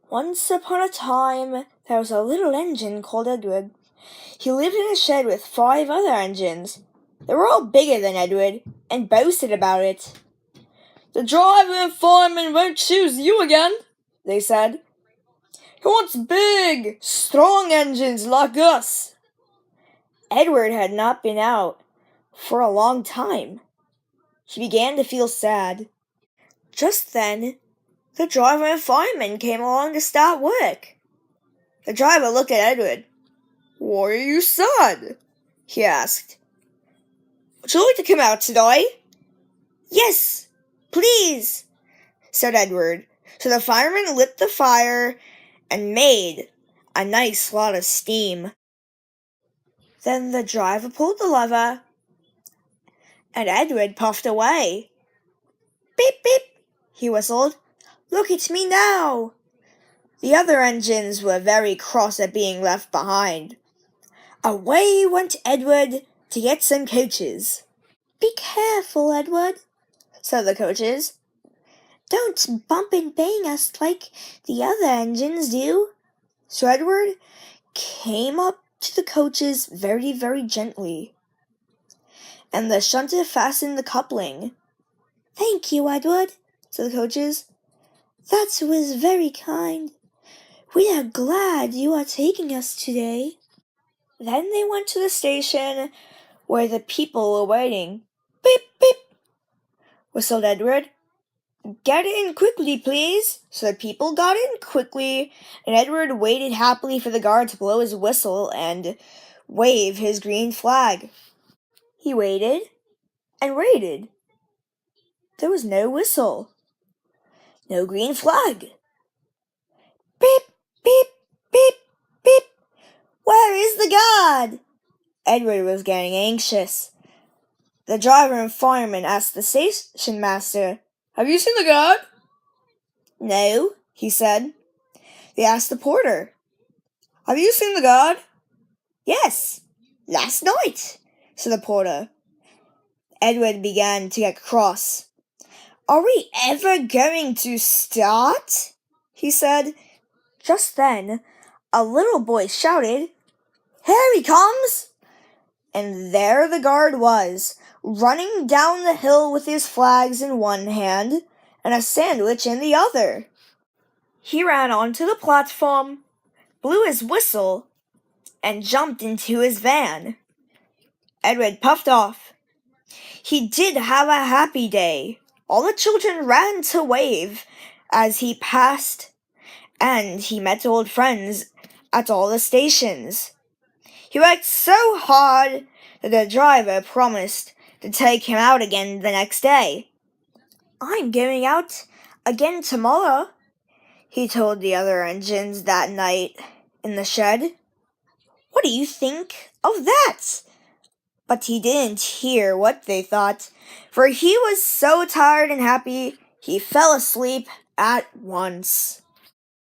Once upon a time, there was a little engine called Edward. He lived in a shed with 5 other engines. They were all bigger than Edward, and boasted about it. "The driver and fireman won't choose you again," they said. "He wants big, strong engines like us." Edward had not been out for a long time. He began to feel sad. Just then, the driver and fireman came along to start work. The driver looked at Edward. "Why are you sad?" he asked. "Would you like to come out today?" "Yes, please," said Edward. So the fireman lit the fire and made a nice lot of steam. Then the driver pulled the lever, and Edward puffed away. "Beep, beep," he whistled. "Look at me now." The other engines were very cross at being left behind. Away went Edward to get some coaches. "Be careful, Edward," said the coaches. "Don't bump and bang us like the other engines do." So Edward came up to the coaches very, very gently, and the shunter fastened the coupling. "Thank you, Edward," said the coaches. "That was very kind. We are glad you are taking us today." Then they went to the station where the people were waiting. "Beep, beep," whistled Edward. "Get in quickly, please." So the people got in quickly, and Edward waited happily for the guard to blow his whistle and wave his green flag. He waited and waited. There was no whistle, no green flag. "Beep, beep, beep, beep. Where is the guard?" Edward was getting anxious. The driver and fireman asked the station master, "Have you seen the guard?" "No," he said. They asked the porter, "Have you seen the guard?" "Yes, last night," said the porter. Edward began to get cross. "Are we ever going to start?" he said. Just then, a little boy shouted, "Here he comes!" And there the guard was, running down the hill with his flags in one hand and a sandwich in the other. He ran onto the platform, blew his whistle, and jumped into his van. Edward puffed off. He did have a happy day. All the children ran to wave as he passed, and he met old friends at all the stations. He worked so hard that the driver promised to take him out again the next day. "I'm going out again tomorrow," he told the other engines that night in the shed. "What do you think of that?" But he didn't hear what they thought, for he was so tired and happy he fell asleep at once.